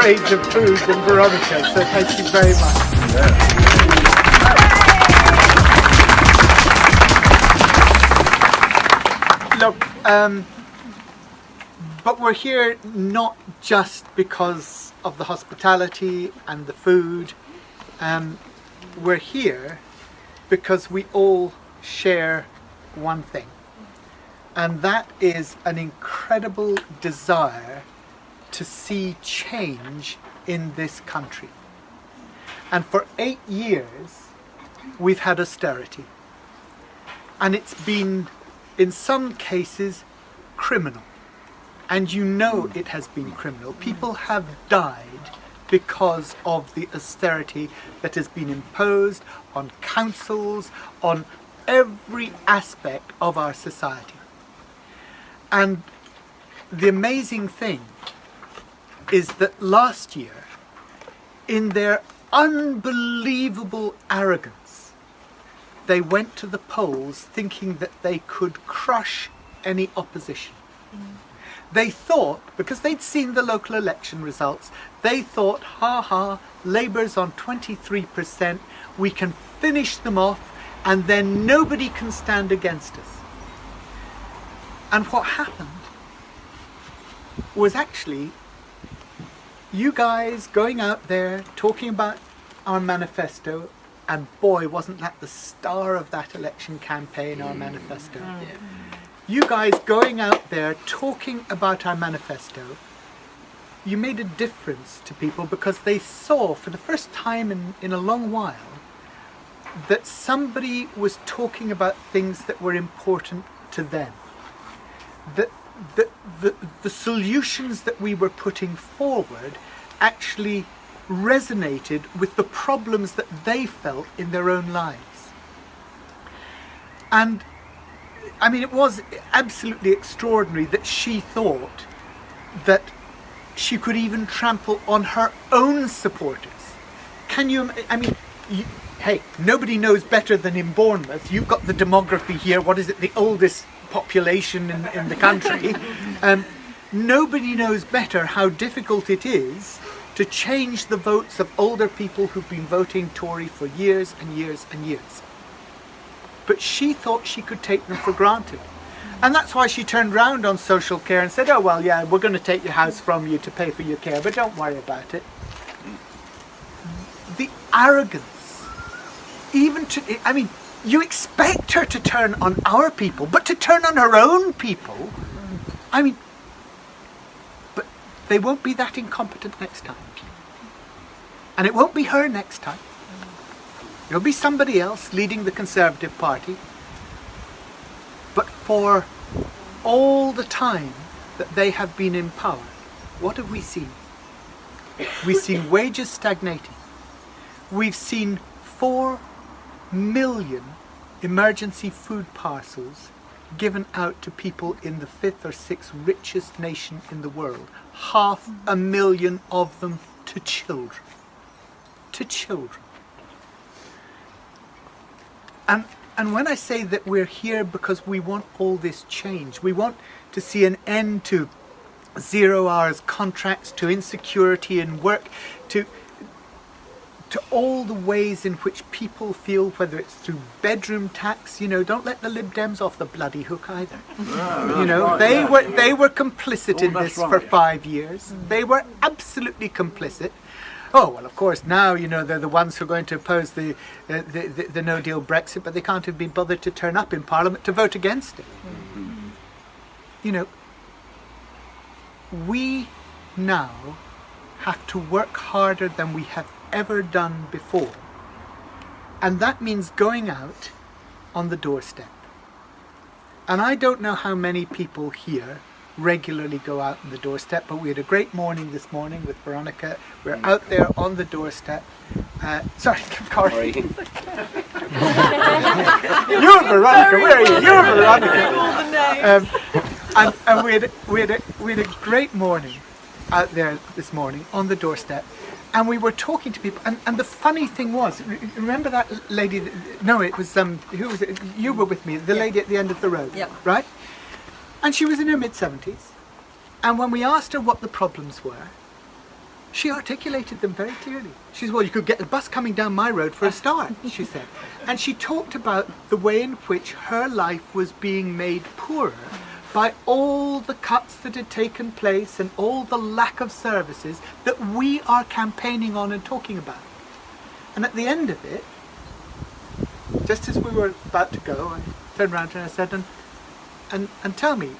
praise of food than Veronica, so thank you very much. Look, but we're here not just because of the hospitality and the food. We're here because we all share one thing, and that is an incredible desire to see change in this country. And for 8 years we've had austerity, and it's been in some cases criminal, and you know it has been criminal. People have died because of the austerity that has been imposed on councils, on every aspect of our society. And the amazing thing is that last year, in their unbelievable arrogance, they went to the polls thinking that they could crush any opposition. They thought, because they'd seen the local election results, they thought, ha ha, Labour's on 23%, we can finish them off and then nobody can stand against us. And what happened was actually you guys going out there talking about our manifesto, and boy, wasn't that the star of that election campaign, our manifesto. You guys going out there talking about our manifesto, you made a difference to people because they saw for the first time in a long while that somebody was talking about things that were important to them. That the solutions that we were putting forward actually resonated with the problems that they felt in their own lives. And I mean, it was absolutely extraordinary that she thought that she could even trample on her own supporters. Can you, I mean, hey, nobody knows better than in Bournemouth. You've got the demography here, what is it, the oldest population in the country. Nobody knows better how difficult it is to change the votes of older people who've been voting Tory for years and years and years. But she thought she could take them for granted. And that's why she turned round on social care and said, oh, well, yeah, we're going to take your house from you to pay for your care, but don't worry about it. The arrogance, even to, I mean, you expect her to turn on our people, but to turn on her own people, I mean, but they won't be that incompetent next time. And it won't be her next time. It'll be somebody else leading the Conservative Party. But for all the time that they have been in power, what have we seen? We've seen wages stagnating. We've seen 4 million emergency food parcels given out to people in the 5th or 6th richest nation in the world. 500,000 of them to children. To children. And when I say that we're here because we want all this change, we want to see an end to 0 hours contracts, to insecurity in work, to all the ways in which people feel, whether it's through bedroom tax, you know, don't let the Lib Dems off the bloody hook either. You know, they were complicit in this for 5 years. They were absolutely complicit. Oh, well, of course, now, you know, they're the ones who are going to oppose the no-deal Brexit, but they can't have been bothered to turn up in Parliament to vote against it. You know, we now have to work harder than we have ever done before. And that means going out on the doorstep. And I don't know how many people here regularly go out on the doorstep, but we had a great morning this morning with Veronica. We're out there on the doorstep. Sorry, Corrie. You're Veronica, where are you? You're Veronica. And we had a great morning out there this morning on the doorstep. And we were talking to people, and the funny thing was, remember that lady, no, it was, who was it? You were with me, the lady at the end of the road, right? And she was in her mid-70s, and when we asked her what the problems were, she articulated them very clearly. She said, well, you could get the bus coming down my road for a start, she said. And she talked about the way in which her life was being made poorer by all the cuts that had taken place and all the lack of services that we are campaigning on and talking about. And at the end of it, just as we were about to go, I turned around to her and I said, and tell me,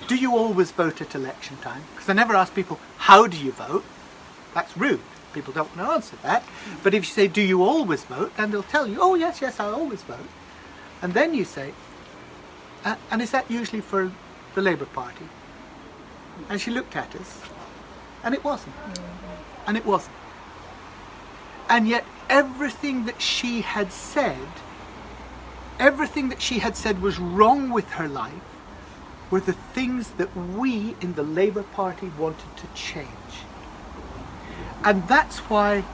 do you always vote at election time? Because I never ask people, how do you vote? That's rude. People don't want to answer that. But if you say, do you always vote? Then they'll tell you, oh yes, I always vote. And then you say, and is that usually for the Labour Party? And she looked at us, and it wasn't. And it wasn't. And yet everything that she had said was wrong with her life were the things that we in the Labour Party wanted to change. And that's why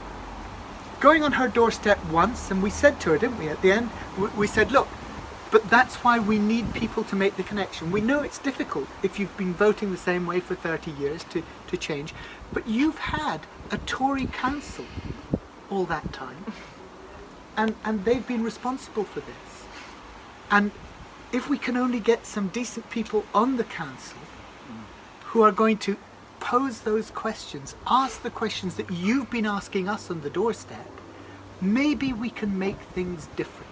going on her doorstep once, and we said to her, didn't we, at the end, we said, look, but that's why we need people to make the connection. We know it's difficult if you've been voting the same way for 30 years to change, but you've had a Tory council all that time, and they've been responsible for this. And if we can only get some decent people on the council who are going to pose those questions, ask the questions that you've been asking us on the doorstep, maybe we can make things different.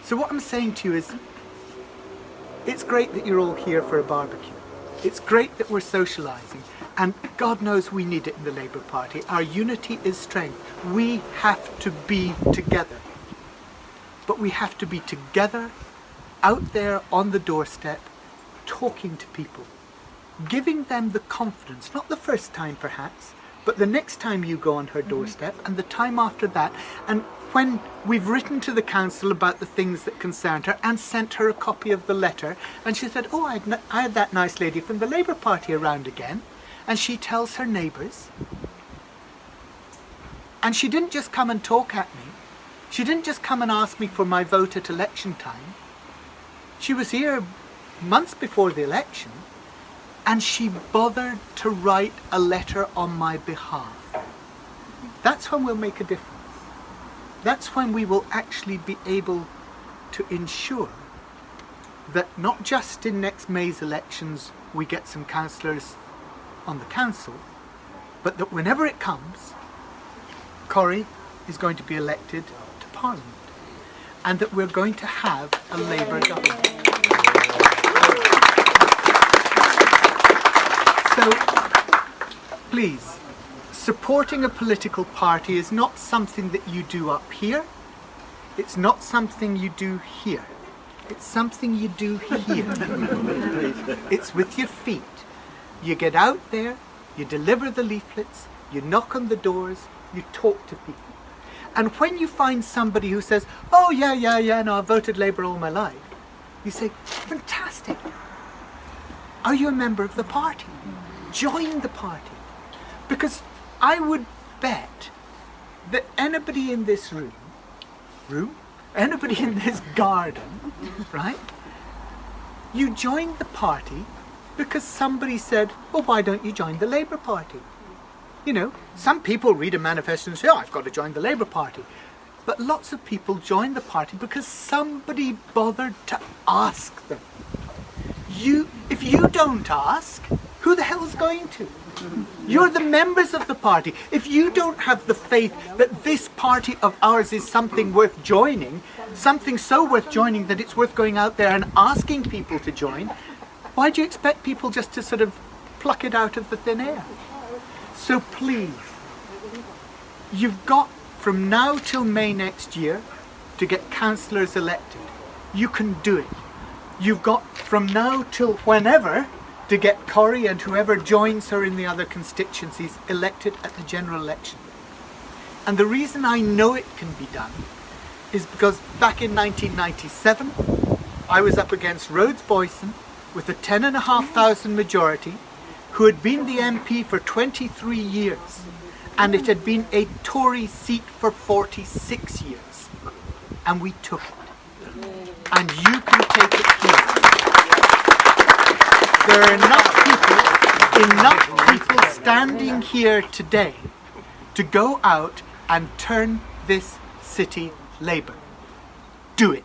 So what I'm saying to you is, it's great that you're all here for a barbecue. It's great that we're socialising, and God knows we need it in the Labour Party. Our unity is strength. We have to be together. But we have to be together, out there on the doorstep, talking to people, giving them the confidence, not the first time perhaps, but the next time you go on her doorstep and the time after that. And when we've written to the council about the things that concerned her and sent her a copy of the letter, and she said, oh, I had that nice lady from the Labour Party around again, and she tells her neighbours. And she didn't just come and talk at me. She didn't just come and ask me for my vote at election time. She was here months before the election, and she bothered to write a letter on my behalf. That's when we'll make a difference. That's when we will actually be able to ensure that not just in next May's elections we get some councillors on the council, but that whenever it comes, Corrie is going to be elected to Parliament, and that we're going to have a Labour government. So, please, supporting a political party is not something that you do up here. It's not something you do here. It's something you do here. It's with your feet. You get out there, you deliver the leaflets, you knock on the doors, you talk to people. And when you find somebody who says, oh yeah, no, I've voted Labour all my life, you say, fantastic. Are you a member of the party? Join the party. Because I would bet that anybody in this anybody in this garden, right? You joined the party because somebody said, well, why don't you join the Labour Party? You know, some people read a manifesto and say, oh, I've got to join the Labour Party. But lots of people join the party because somebody bothered to ask them. If you don't ask, who the hell's going to? You're the members of the party. If you don't have the faith that this party of ours is something worth joining, something so worth joining that it's worth going out there and asking people to join, why do you expect people just to sort of pluck it out of the thin air? So please, you've got from now till May next year to get councillors elected. You can do it. You've got from now till whenever to get Corrie and whoever joins her in the other constituencies elected at the general election. And the reason I know it can be done is because back in 1997, I was up against Rhodes Boyson with a 10,500 majority, who had been the MP for 23 years, and it had been a Tory seat for 46 years. And we took it. And you can take it here. There are enough people standing here today to go out and turn this city Labour. Do it.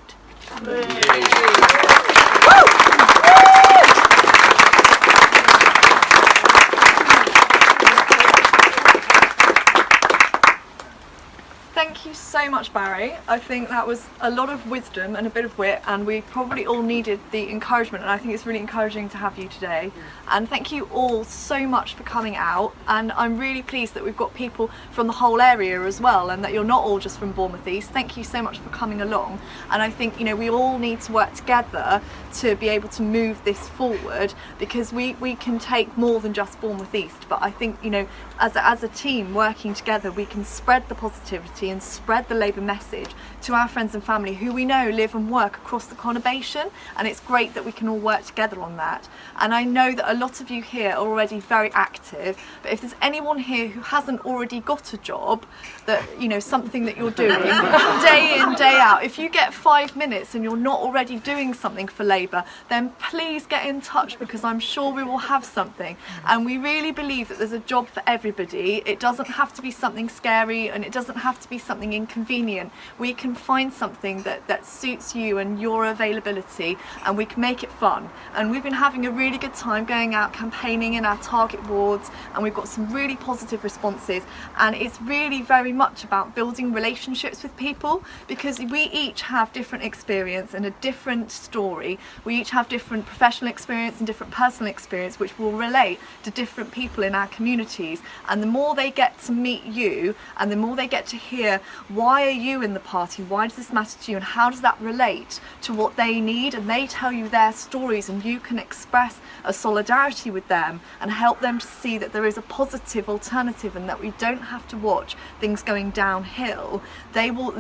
Thank you so much, Barry. I think that was a lot of wisdom and a bit of wit, and we probably all needed the encouragement, and I think it's really encouraging to have you today. And thank you all so much for coming out, and I'm really pleased that we've got people from the whole area as well, and that you're not all just from Bournemouth East. Thank you so much for coming along, and I think, you know, we all need to work together to be able to move this forward, because we can take more than just Bournemouth East, but I think, you know, as a team working together, we can spread the positivity and spread the Labour message to our friends and family who we know live and work across the conurbation, and it's great that we can all work together on that. And I know that a lot of you here are already very active, but if there's anyone here who hasn't already got a job, that, you know, something that you're doing day in, day out, if you get 5 minutes and you're not already doing something for Labour, then please get in touch, because I'm sure we will have something. And we really believe that there's a job for everybody. It doesn't have to be something scary, and it doesn't have to be something inconvenient. We can find something that suits you and your availability, and we can make it fun. And we've been having a really good time going out campaigning in our target wards, and we've got some really positive responses, and it's really very much about building relationships with people, because we each have different experience and a different story. We each have different professional experience and different personal experience, which will relate to different people in our communities. And the more they get to meet you, and the more they get to hear, why are you in the party, why does this matter to you, and how does that relate to what they need, and they tell you their stories, and you can express a solidarity with them and help them to see that there is a positive alternative, and that we don't have to watch things going downhill.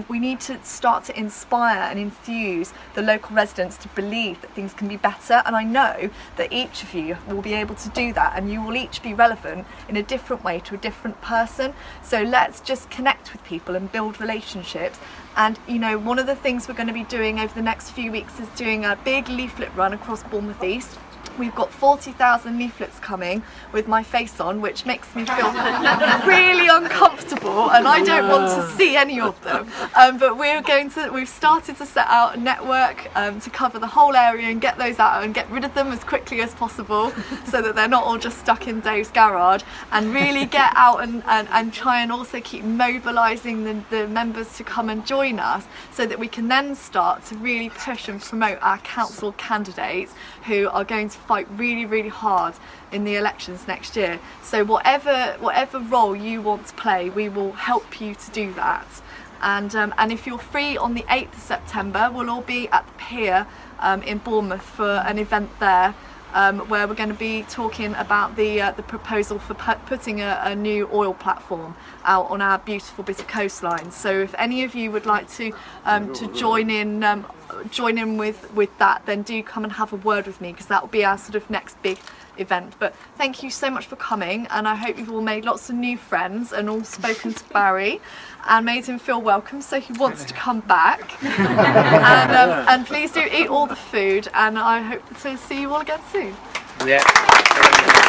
We need to start to inspire and enthuse the local residents to believe that things can be better, and I know that each of you will be able to do that, and you will each be relevant in a different way to a different person. So let's just connect with people and build relationships. And, you know, one of the things we're going to be doing over the next few weeks is doing a big leaflet run across Bournemouth East. We've got 40,000 leaflets coming with my face on, which makes me feel really uncomfortable, and I don't want to see any of them. But we've started to set out a network to cover the whole area and get those out and get rid of them as quickly as possible, so that they're not all just stuck in Dave's garage, and really get out and try and also keep mobilising the members to come and join us, so that we can then start to really push and promote our council candidates who are going to fight really, really hard in the elections next year. So whatever role you want to play, we will help you to do that. And if you're free on the 8th of September, we'll all be at the pier in Bournemouth for an event there, where we're going to be talking about the proposal for putting a new oil platform out on our beautiful bit of coastline. So if any of you would like to join in with that, then do come and have a word with me, because that will be our sort of next big event. But thank you so much for coming, and I hope you've all made lots of new friends and all spoken to Barry and made him feel welcome, so he wants to come back. And please do eat all the food, and I hope to see you all again soon. Yeah.